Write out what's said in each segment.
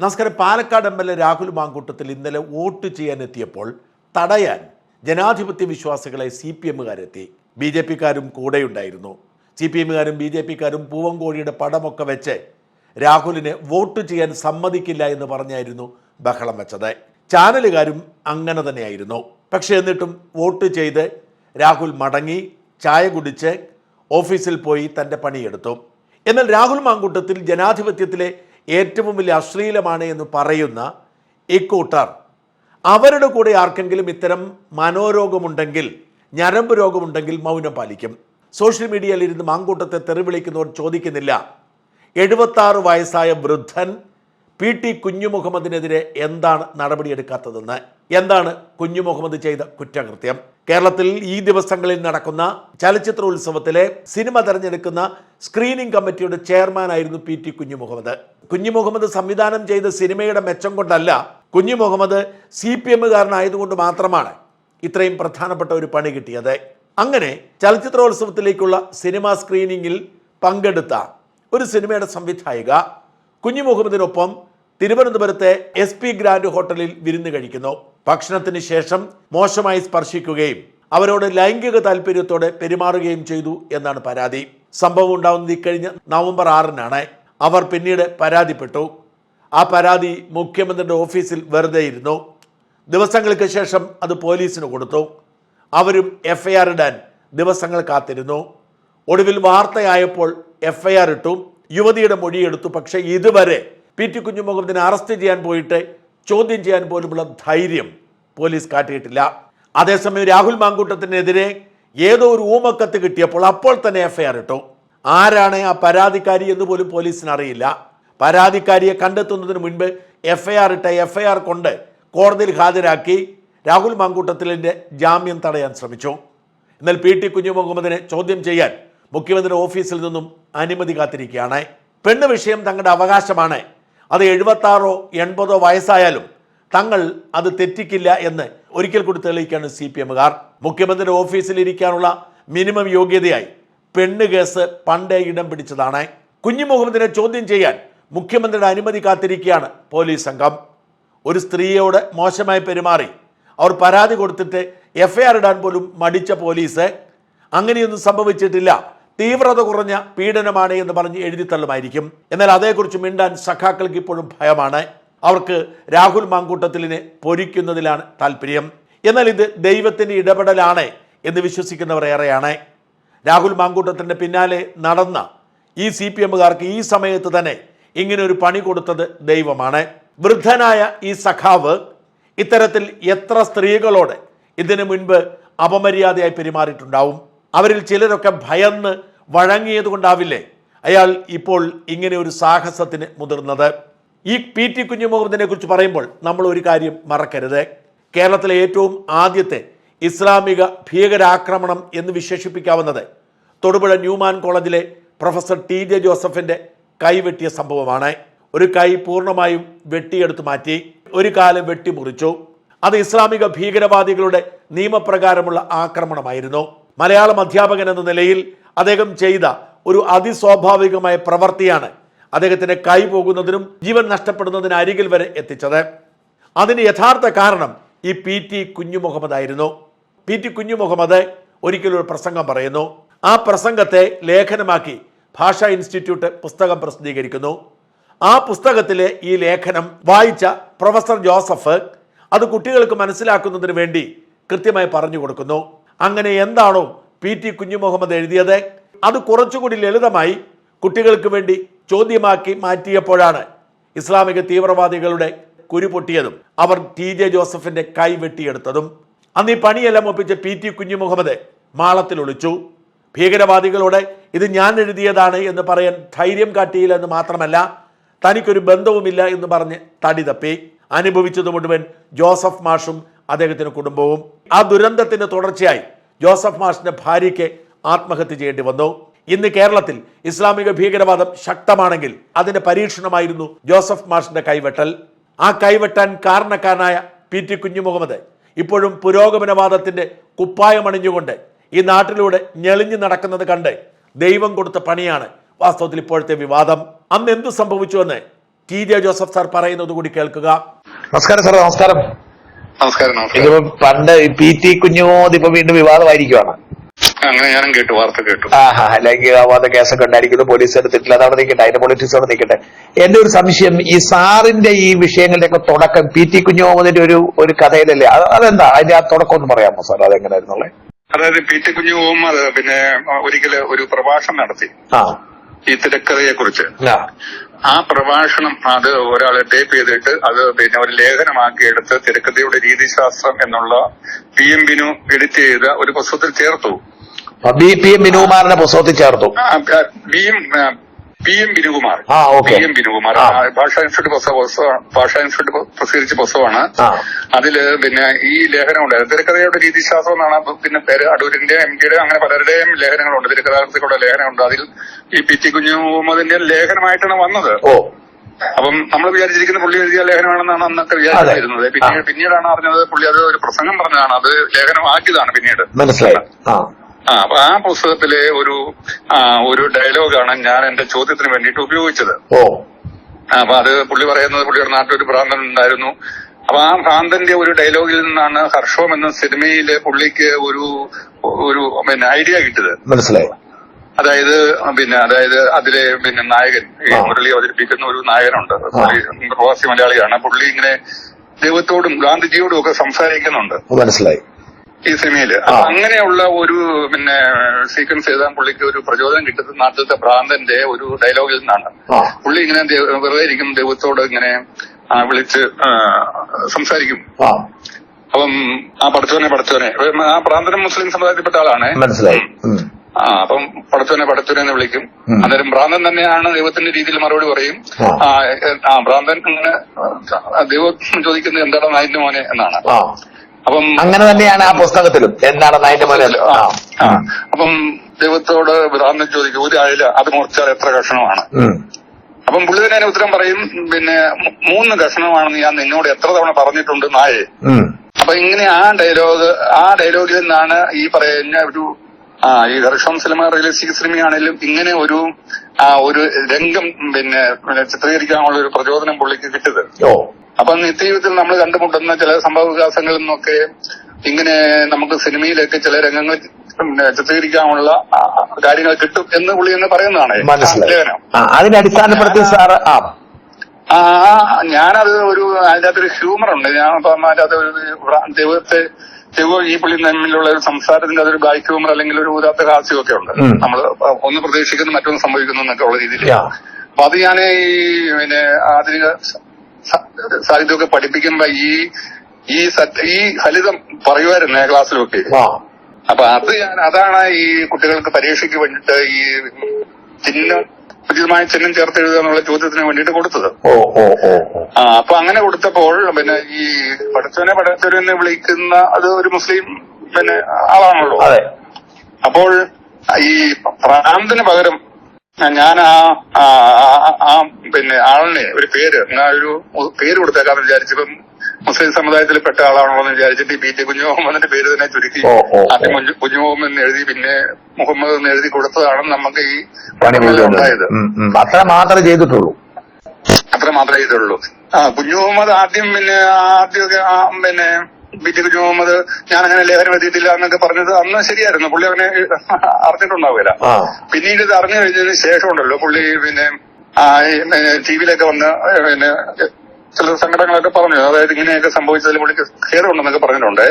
നമസ്കാരം. പാലക്കാട് എം.എൽ.എ. രാഹുൽ മാങ്കൂട്ടത്തിൽ ഇന്നലെ വോട്ട് ചെയ്യാനെത്തിയപ്പോൾ തടയാൻ ജനാധിപത്യ വിശ്വാസികളെ CPM-കാരെത്തി. BJP-കാരും കൂടെയുണ്ടായിരുന്നു. CPM-കാരും BJP-കാരും പൂവൻകോഴിയുടെ പടമൊക്കെ വെച്ച് രാഹുലിനെ വോട്ട് ചെയ്യാൻ സമ്മതിക്കില്ല എന്ന് പറഞ്ഞായിരുന്നു ബഹളം വെച്ചത്. ചാനലുകാരും അങ്ങനെ തന്നെയായിരുന്നു. പക്ഷേ എന്നിട്ടും വോട്ട് ചെയ്ത് രാഹുൽ മടങ്ങി ചായ കുടിച്ച് ഓഫീസിൽ പോയി തൻ്റെ പണിയെടുത്തു. എന്നാൽ രാഹുൽ മാങ്കൂട്ടത്തിൽ ജനാധിപത്യത്തിലെ ഏറ്റവും വലിയ അശ്ലീലമാണ് എന്ന് പറയുന്ന ഇക്കൂട്ടർ അവരുടെ കൂടെ ആർക്കെങ്കിലും ഇത്തരം മനോരോഗമുണ്ടെങ്കിൽ, ഞരമ്പ് രോഗമുണ്ടെങ്കിൽ മൗനം പാലിക്കും. സോഷ്യൽ മീഡിയയിൽ ഇരുന്ന് മാങ്കൂട്ടത്തെ തെറിവിളിക്കുന്നവർ ചോദിക്കുന്നില്ല, 76 വയസ്സായ വൃദ്ധൻ PT കുഞ്ഞുമുഹമ്മദിനെതിരെ എന്താണ് നടപടിയെടുക്കാത്തതെന്ന്. എന്താണ് കുഞ്ഞുമുഹമ്മദ് ചെയ്ത കുറ്റകൃത്യം? കേരളത്തിൽ ഈ ദിവസങ്ങളിൽ നടക്കുന്ന ചലച്ചിത്രോത്സവത്തിലെ സിനിമ തെരഞ്ഞെടുക്കുന്ന സ്ക്രീനിംഗ് കമ്മിറ്റിയുടെ ചെയർമാനായിരുന്നു PT കുഞ്ഞുമുഹമ്മദ്. കുഞ്ഞുമുഹമ്മദ് സംവിധാനം ചെയ്ത സിനിമയുടെ മെച്ചം കൊണ്ടല്ല, കുഞ്ഞുമുഹമ്മദ് CPM-കാരനായതുകൊണ്ട് മാത്രമാണ് ഇത്രയും പ്രധാനപ്പെട്ട ഒരു പണി കിട്ടിയത്. അങ്ങനെ ചലച്ചിത്രോത്സവത്തിലേക്കുള്ള സിനിമാ സ്ക്രീനിങ്ങിൽ പങ്കെടുത്ത ഒരു സിനിമയുടെ സംവിധായിക കുഞ്ഞുമുഹമ്മദിനൊപ്പം തിരുവനന്തപുരത്തെ SP ഗ്രാൻഡ് ഹോട്ടലിൽ വിരുന്ന് കഴിക്കുന്നു. ഭക്ഷണത്തിന് ശേഷം മോശമായി സ്പർശിക്കുകയും അവരോട് ലൈംഗിക താല്പര്യത്തോടെ പെരുമാറുകയും ചെയ്തു എന്നാണ് പരാതി. സംഭവം ഉണ്ടാവുന്നത് ഇക്കഴിഞ്ഞ നവംബർ 6-നാണ്. അവർ പിന്നീട് പരാതിപ്പെട്ടു. ആ പരാതി മുഖ്യമന്ത്രിയുടെ ഓഫീസിൽ വെറുതെ ഇരുന്നു. ദിവസങ്ങൾക്ക് ശേഷം അത് പോലീസിന് കൊടുത്തു. അവരും FIR ഇടാൻ ദിവസങ്ങൾ കാത്തിരുന്നു. ഒടുവിൽ വാർത്തയായപ്പോൾ FIR ഇട്ടു. യുവതിയുടെ മൊഴിയെടുത്തു. പക്ഷേ ഇതുവരെ PT കുഞ്ഞുമുഹമ്മദിനെ അറസ്റ്റ് ചെയ്യാൻ പോയിട്ട് ചോദ്യം ചെയ്യാൻ പോലുമുള്ള ധൈര്യം പോലീസ് കാട്ടിയിട്ടില്ല. അതേസമയം രാഹുൽ മാങ്കൂട്ടത്തിനെതിരെ ഏതോ ഒരു ഊമക്കത്ത് കിട്ടിയപ്പോൾ അപ്പോൾ തന്നെ FIR ഇട്ടു. ആരാണ് ആ പരാതിക്കാരി എന്ന് പോലും പോലീസിന് അറിയില്ല. പരാതിക്കാരിയെ കണ്ടെത്തുന്നതിന് മുൻപ് FIR ഇട്ട FIR കൊണ്ട് കോടതിയിൽ ഹാജരാക്കി രാഹുൽ മാങ്കൂട്ടത്തിലിൻ്റെ ജാമ്യം തടയാൻ ശ്രമിച്ചു. എന്നാൽ PT കുഞ്ഞുമുഹമ്മദിനെ ചോദ്യം ചെയ്യാൻ മുഖ്യമന്ത്രിയുടെ ഓഫീസിൽ നിന്നും അനുമതി കാത്തിരിക്കുകയാണ്. പെണ്ണ് വിഷയം തങ്ങളുടെ അവകാശമാണ്. അത് 76 80 വയസ്സായാലും തങ്ങൾ അത് തെറ്റിക്കില്ല എന്ന് ഒരിക്കൽ കൂടി തെളിയിക്കാണ് CPM-കാർ. മുഖ്യമന്ത്രിയുടെ ഓഫീസിൽ ഇരിക്കാനുള്ള മിനിമം യോഗ്യതയായി പെണ്ണ് കേസ് പണ്ടേ ഇടം പിടിച്ചതാണ്. കുഞ്ഞുമുഹമ്മദിനെ ചോദ്യം ചെയ്യാൻ മുഖ്യമന്ത്രിയുടെ അനുമതി കാത്തിരിക്കുകയാണ് പോലീസ് സംഘം. ഒരു സ്ത്രീയോട് മോശമായി പെരുമാറി അവർ പരാതി കൊടുത്തിട്ട് FIR ഇടാൻ പോലും മടിച്ച പോലീസ് അങ്ങനെയൊന്നും സംഭവിച്ചിട്ടില്ല, തീവ്രത കുറഞ്ഞ പീഡനമാണ് എന്ന് പറഞ്ഞ് എഴുതിത്തള്ളുമായിരിക്കും. എന്നാൽ അതേക്കുറിച്ച് മിണ്ടാൻ സഖാക്കൾക്ക് ഇപ്പോഴും ഭയമാണ്. അവർക്ക് രാഹുൽ മാങ്കൂട്ടത്തിലിനെ പൊരിക്കുന്നതിലാണ് താല്പര്യം. എന്നാൽ ഇത് ദൈവത്തിൻ്റെ ഇടപെടലാണ് എന്ന് വിശ്വസിക്കുന്നവർ ഏറെയാണ്. രാഹുൽ മാങ്കൂട്ടത്തിൻ്റെ പിന്നാലെ നടന്ന ഈ CPM-കാർക്ക് ഈ സമയത്ത് തന്നെ ഇങ്ങനെ ഒരു പണി കൊടുത്തത് ദൈവമാണ്. വൃദ്ധനായ ഈ സഖാവ് ഇത്തരത്തിൽ എത്ര സ്ത്രീകളോട് ഇതിനു മുൻപ് അപമര്യാദയായി പെരുമാറിയിട്ടുണ്ടാവും. അവരിൽ ചിലരൊക്കെ ഭയന്ന് വഴങ്ങിയത് കൊണ്ടാവില്ലേ അയാൾ ഇപ്പോൾ ഇങ്ങനെ ഒരു സാഹസത്തിന് മുതിർന്നത്. ഈ PT കുഞ്ഞുമുഹമ്മദിനെ കുറിച്ച് പറയുമ്പോൾ നമ്മൾ ഒരു കാര്യം മറക്കരുത്. കേരളത്തിലെ ഏറ്റവും ആദ്യത്തെ ഇസ്ലാമിക ഭീകരാക്രമണം എന്ന് വിശേഷിപ്പിക്കാവുന്നത് തൊടുപുഴ ന്യൂമാൻ കോളേജിലെ പ്രൊഫസർ TJ ജോസഫിൻ്റെ കൈവെട്ടിയ സംഭവമാണ്. ഒരു കൈ പൂർണ്ണമായും വെട്ടിയെടുത്ത് മാറ്റി, ഒരു കാല് വെട്ടിമുറിച്ചു. അത് ഇസ്ലാമിക ഭീകരവാദികളുടെ നിയമപ്രകാരമുള്ള ആക്രമണമായിരുന്നു. മലയാളം അധ്യാപകൻ എന്ന നിലയിൽ അദ്ദേഹം ചെയ്ത ഒരു അതിസ്വാഭാവികമായ പ്രവൃത്തിയാണ് അദ്ദേഹത്തിൻ്റെ കൈ പോകുന്നതിനും ജീവൻ നഷ്ടപ്പെടുന്നതിന് അരികിൽ വരെ എത്തിച്ചത്. അതിന് യഥാർത്ഥ കാരണം ഈ PT കുഞ്ഞുമുഹമ്മദ് ആയിരുന്നു. PT കുഞ്ഞുമുഹമ്മദ് ഒരിക്കലൊരു പ്രസംഗം പറയുന്നു. ആ പ്രസംഗത്തെ ലേഖനമാക്കി ഭാഷാ ഇൻസ്റ്റിറ്റ്യൂട്ട് പുസ്തകം പ്രസിദ്ധീകരിക്കുന്നു. ആ പുസ്തകത്തിലെ ഈ ലേഖനം വായിച്ച പ്രൊഫസർ ജോസഫ് അത് കുട്ടികൾക്ക് മനസ്സിലാക്കുന്നതിന് വേണ്ടി കൃത്യമായി പറഞ്ഞു കൊടുക്കുന്നു. അങ്ങനെ എന്താണോ PT കുഞ്ഞുമുഹമ്മദ് എഴുതിയത് അത് കുറച്ചുകൂടി ലളിതമായി കുട്ടികൾക്ക് വേണ്ടി ചോദ്യമാക്കി മാറ്റിയപ്പോഴാണ് ഇസ്ലാമിക തീവ്രവാദികളുടെ കുരു പൊട്ടിയതും അവർ TJ ജോസഫിന്റെ കൈ വെട്ടിയെടുത്തതും. അന്ന് ഈ പണിയെല്ലാം ഒപ്പിച്ച PT കുഞ്ഞുമുഹമ്മദ് മാളത്തിൽ ഒളിച്ചു. ഭീകരവാദികളോട് ഇത് ഞാൻ എഴുതിയതാണ് എന്ന് പറയാൻ ധൈര്യം കാട്ടിയില്ല എന്ന് മാത്രമല്ല, തനിക്കൊരു ബന്ധവുമില്ല എന്ന് പറഞ്ഞ് തടി തപ്പി. അനുഭവിച്ചത് മുഴുവൻ ജോസഫ് മാഷും അദ്ദേഹത്തിന്റെ കുടുംബവും. ആ ദുരന്തത്തിന്റെ തുടർച്ചയായി ജോസഫ് മാഷിന്റെ ഭാര്യയ്ക്ക് ആത്മഹത്യ ചെയ്യേണ്ടി വന്നു. ഇന്ന് കേരളത്തിൽ ഇസ്ലാമിക ഭീകരവാദം ശക്തമാണെങ്കിൽ അതിന്റെ പരീക്ഷണമായിരുന്നു ജോസഫ് മാഷിന്റെ കൈവെട്ടൽ. ആ കൈവെട്ടാൻ കാരണക്കാരനായ PT കുഞ്ഞുമുഹമ്മദ് ഇപ്പോഴും പുരോഗമനവാദത്തിന്റെ കുപ്പായമണിഞ്ഞുകൊണ്ട് ഈ നാട്ടിലൂടെ ഞെളിഞ്ഞു നടക്കുന്നത് കണ്ട് ദൈവം കൊടുത്ത പണിയാണ് വാസ്തവത്തിൽ ഇപ്പോഴത്തെ വിവാദം. അന്ന് എന്തു സംഭവിച്ചുവെന്ന് TJ ജോസഫ് സാർ പറയുന്നത് കൂടി കേൾക്കുക. നമസ്കാരം സാർ. നമസ്കാരം. ഇതിപ്പോ പണ്ട് PT കുഞ്ഞുമോദ് ഇപ്പൊ വീണ്ടും വിവാദമായിരിക്കുവാണ്. അങ്ങനെ ഞാനും കേട്ടു, വാർത്ത കേട്ടു. ലൈംഗികവാദ കേസൊക്കെ ഉണ്ടായിരിക്കുന്നു, പോലീസ് എടുത്തിട്ടില്ല, അതവിടെ നിൽക്കട്ടെ, അതിന്റെ പൊളിറ്റിക്സ് അവിടെ നിൽക്കട്ടെ. എന്റെ ഒരു സംശയം, ഈ സാറിന്റെ ഈ വിഷയങ്ങളുടെയൊക്കെ തുടക്കം PT കുഞ്ഞുമോദിന്റെ ഒരു കഥയിലല്ലേ? അതെന്താ അതിന്റെ ആ തുടക്കം ഒന്ന് പറയാമോ സാർ? അതെങ്ങനെയായിരുന്നുള്ളത്? അതായത് PT കുഞ്ഞുമുഹമ്മദ് പിന്നെ ഒരിക്കല് ഒരു പ്രഭാഷണം നടത്തി ഈ തിരക്കഥയെ കുറിച്ച്. ആ പ്രഭാഷണം അത് ഒരാളെ ടേപ്പ് ചെയ്തിട്ട് അത് പിന്നെ ഒരു ലേഖനമാക്കി എടുത്ത് തിരക്കഥയുടെ രീതിശാസ്ത്രം എന്നുള്ള PM ബിനു എഡിറ്റ് ചെയ്ത ഒരു പുസ്തകത്തിൽ ചേർത്തു. PM ബിനുകുമാറിന്റെ പുസ്തകത്തിൽ ചേർത്തു. PM ബിനുകുമാർ ഭാഷാ ഇൻസ്റ്റിറ്റ്യൂട്ട് പ്രസിദ്ധീകരിച്ച പുസ്തകമാണ്. അതില് പിന്നെ ഈ ലേഖനം ഉണ്ടായിരുന്നു. തിരക്കഥയുടെ രീതിശാസ്ത്രം എന്നാണ് പിന്നെ പേര്. അടൂരിന്റെ MD അങ്ങനെ പലരുടെയും ലേഖനങ്ങളുണ്ട്, തിരക്കഥാകൃത്തുക്കളുടെ ലേഖനമുണ്ട്. അതിൽ ഈ PT കുഞ്ഞുമുഹമ്മദിന്റെ ലേഖനമായിട്ടാണ് വന്നത്. അപ്പം നമ്മൾ വിചാരിച്ചിരിക്കുന്ന പുള്ളി എഴുതിയ ലേഖനമാണെന്നാണ് അന്നൊക്കെ വിചാരിച്ചിരുന്നത്. പിന്നീടാണ് അറിഞ്ഞത് പുള്ളി അത് ഒരു പ്രസംഗം പറഞ്ഞതാണ്, അത് ലേഖനമാക്കിയതാണ് പിന്നീട്. മനസ്സിലായി. അപ്പൊ ആ പുസ്തകത്തിലെ ഒരു ഡയലോഗാണ് ഞാൻ എന്റെ ചോദ്യത്തിന് വേണ്ടിയിട്ട് ഉപയോഗിച്ചത്. അപ്പൊ അത് പുള്ളി പറയുന്നത്, പുള്ളിയുടെ നാട്ടിലൊരു ഭ്രാന്തൻ ഉണ്ടായിരുന്നു. അപ്പൊ ആ ഭ്രാന്തന്റെ ഒരു ഡയലോഗിൽ നിന്നാണ് ഹർഷോം എന്ന സിനിമയിലെ പുള്ളിക്ക് ഒരു പിന്നെ ഐഡിയ കിട്ടിയത്. മനസ്സിലായി. അതായത് അതിലെ പിന്നെ നായകൻ, ഈ മുരളി അവതരിപ്പിക്കുന്ന ഒരു നായകനുണ്ട്, പ്രവാസി മലയാളിയാണ്. പുള്ളി ഇങ്ങനെ ദൈവത്തോടും ഗാന്ധിജിയോടും ഒക്കെ സംസാരിക്കുന്നുണ്ട്. മനസ്സിലായി. ഈ സിനിമയില് അങ്ങനെയുള്ള ഒരു പിന്നെ സീക്വൻസ് എഴുതാൻ പുള്ളിക്ക് ഒരു പ്രചോദനം കിട്ടുന്നത് നാട്ടിലത്തെ ഭ്രാന്തന്റെ ഒരു ഡയലോഗിൽ നിന്നാണ്. പുള്ളി ഇങ്ങനെ വെറുതെ ഇരിക്കും, ദൈവത്തോട് ഇങ്ങനെ വിളിച്ച് സംസാരിക്കും. അപ്പം ആ പഠിച്ചോനെ ആ ഭ്രാന്തനും മുസ്ലിം സമുദായത്തിൽപ്പെട്ട ആളാണ്. മനസ്സിലായി. അപ്പം പഠിച്ചോനെ എന്ന് വിളിക്കും. അന്നേരം ഭ്രാന്തൻ തന്നെയാണ് ദൈവത്തിന്റെ രീതിയിൽ മറുപടി പറയും. ഭ്രാന്തൻ ഇങ്ങനെ ദൈവം ചോദിക്കുന്നത് എന്താണ് നായിന്റെ മോനെ എന്നാണ്. അപ്പം അങ്ങനെ തന്നെയാണ് ആ പുസ്തകത്തിലും എന്താണ് നായിന്റെ മോനെ. അപ്പം ദൈവത്തോട് ഭ്രാന്തൻ ചോദിക്കും, ഒരു അയല അത് മുറിച്ചാൽ എത്ര കഷ്ണമാണ്? അപ്പം പുള്ളി തന്നെ ഉത്തരം പറയും, പിന്നെ 3 കഷ്ണമാണെന്ന് ഞാൻ നിന്നോട് എത്ര തവണ പറഞ്ഞിട്ടുണ്ട് നായേ. അപ്പൊ ഇങ്ങനെ ആ ഡയലോഗിൽ നിന്നാണ് ഈ പറയുന്ന ഈ ഹർഷം സിനിമ റിയലിസ്റ്റിക് സിനിമയാണെങ്കിലും ഇങ്ങനെ ഒരു രംഗം പിന്നെ ചിത്രീകരിക്കാനുള്ള ഒരു പ്രചോദനം പുള്ളിക്ക് കിട്ടിയത്. അപ്പൊ നിത്യജീവിതത്തിൽ നമ്മൾ കണ്ടുമുട്ടുന്ന ചില സംഭവ വികാസങ്ങളിൽ നിന്നൊക്കെ ഇങ്ങനെ നമുക്ക് സിനിമയിലേക്ക് ചില രംഗങ്ങൾ ചിത്രീകരിക്കാനുള്ള കാര്യങ്ങൾ കിട്ടും എന്ന് പുള്ളി എന്ന് പറയുന്നതാണ് ലേഖനം. അതിനെ അടിസ്ഥാനപ്പെടുത്തി സാർ ഞാനത് അതിനകത്തൊരു ഹ്യൂമർ ഉണ്ട്. ഞാൻ അതിനകത്ത് ദൈവം ഈ പുള്ളി തമ്മിലുള്ള ഒരു സംസാരത്തിന്റെ അതൊരു ബാക്ക് ഹ്യൂമർ അല്ലെങ്കിൽ ഒരു ഊരാത്ത ഹാസ്യമൊക്കെ ഉണ്ട്. നമ്മൾ ഒന്ന് പ്രതീക്ഷിക്കുന്നു മറ്റൊന്ന് സംഭവിക്കുന്നു എന്നൊക്കെ ഉള്ള രീതിയിൽ. അപ്പൊ അത് ഞാൻ ഈ പിന്നെ ആധുനിക സാഹിത്യമൊക്കെ പഠിപ്പിക്കുമ്പോ ഈ ഫലിതം പറയുമായിരുന്നേ ക്ലാസ്സിലൊക്കെ. അപ്പൊ അതാണ് ഈ കുട്ടികൾക്ക് പരീക്ഷയ്ക്ക് വേണ്ടിയിട്ട് ഈ ഉചിതമായ ചിഹ്നം ചേർത്ത് എഴുതുക എന്നുള്ള ചോദ്യത്തിന് വേണ്ടിയിട്ട് കൊടുത്തത്. അപ്പൊ അങ്ങനെ കൊടുത്തപ്പോൾ പിന്നെ ഈ പടച്ചവനെ വിളിക്കുന്ന അത് ഒരു മുസ്ലിം പിന്നെ ആളാണല്ലോ. അപ്പോൾ ഈ ഭ്രാന്തിന് പകരം ഞാൻ പിന്നെ ആളിനെ ഒരു പേര് കൊടുത്തേക്കാന്ന് വിചാരിച്ചപ്പം മുസ്ലിം സമുദായത്തിൽപ്പെട്ട ആളാണോ എന്ന് വിചാരിച്ചിട്ട് ഈ PT കുഞ്ഞുമുഹമ്മദിന്റെ പേര് തന്നെ ചുരുക്കി ആദ്യം കുഞ്ഞുമുഹമ്മദ് എന്ന് എഴുതി പിന്നെ മുഹമ്മദ് എന്ന് എഴുതി കൊടുത്തതാണ് നമുക്ക് ഈ ഉണ്ടായത്. അത്ര മാത്രമേ ചെയ്തിട്ടുള്ളൂ. കുഞ്ഞുമുഹമ്മദ് ആദ്യമൊക്കെ പിന്നെ PT കുഞ്ഞുമുഹമ്മദ് ഞാൻ അങ്ങനെ ലേഖനം എഴുതിയിട്ടില്ല എന്നൊക്കെ പറഞ്ഞത് അന്ന് ശരിയായിരുന്നു. പുള്ളി അങ്ങനെ അറിഞ്ഞിട്ടുണ്ടാവില്ല. പിന്നീട് ഇത് അറിഞ്ഞു കഴിഞ്ഞതിന് ശേഷമുണ്ടല്ലോ പുള്ളി പിന്നെ TV-യിലൊക്കെ വന്ന് പിന്നെ ചില സങ്കടങ്ങളൊക്കെ പറഞ്ഞു. അതായത് ഇങ്ങനെയൊക്കെ സംഭവിച്ചതിൽ പുള്ളിക്ക് ഖേദമുണ്ടെന്നൊക്കെ പറഞ്ഞിട്ടുണ്ട്.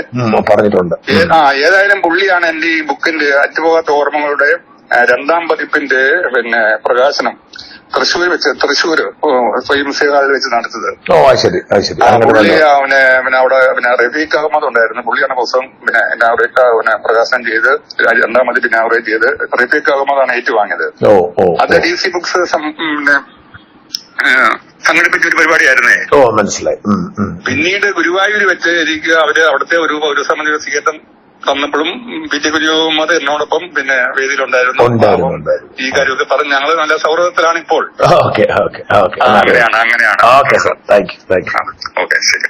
ഏതായാലും പുള്ളിയാണ് എന്റെ ഈ ബുക്കിന്റെ അറ്റുപോകാത്ത ഓർമ്മകളുടെ 2ാം പതിപ്പിന്റെ പിന്നെ പ്രകാശനം തൃശ്ശൂർ സ്വയം ഹാളിൽ വെച്ച് നടത്തത്. പുള്ളി പിന്നെ അവിടെ പിന്നെ റഫീഖ് അഹമ്മദ് ഉണ്ടായിരുന്നു. പുള്ളിയാണ് പുസ്തകം പിന്നെ പ്രകാശനം ചെയ്ത് 2ാം പതിപ്പ് ഇനാഗുറേറ്റ് ചെയ്ത് റഫീഖ് അഹമ്മദാണ് ഏറ്റുവാങ്ങിയത്. അത് DC ബുക്സ് സംഘടിപ്പിച്ച ഒരു പരിപാടിയായിരുന്നേ. മനസ്സിലായി. പിന്നീട് ഗുരുവായൂർ വെച്ച് എനിക്ക് അവിടുത്തെ ഒരു പൗരസമിതി സ്വീകരണം തന്നപ്പോഴും PT കുഞ്ഞുമുഹമ്മദ് എന്നോടൊപ്പം പിന്നെ വേദിയിലുണ്ടായിരുന്നു. ഈ കാര്യമൊക്കെ പറഞ്ഞ് ഞങ്ങൾ നല്ല സൗഹൃദത്തിലാണ് ഇപ്പോൾ. അങ്ങനെയാണ്. ഓക്കെ ശരി.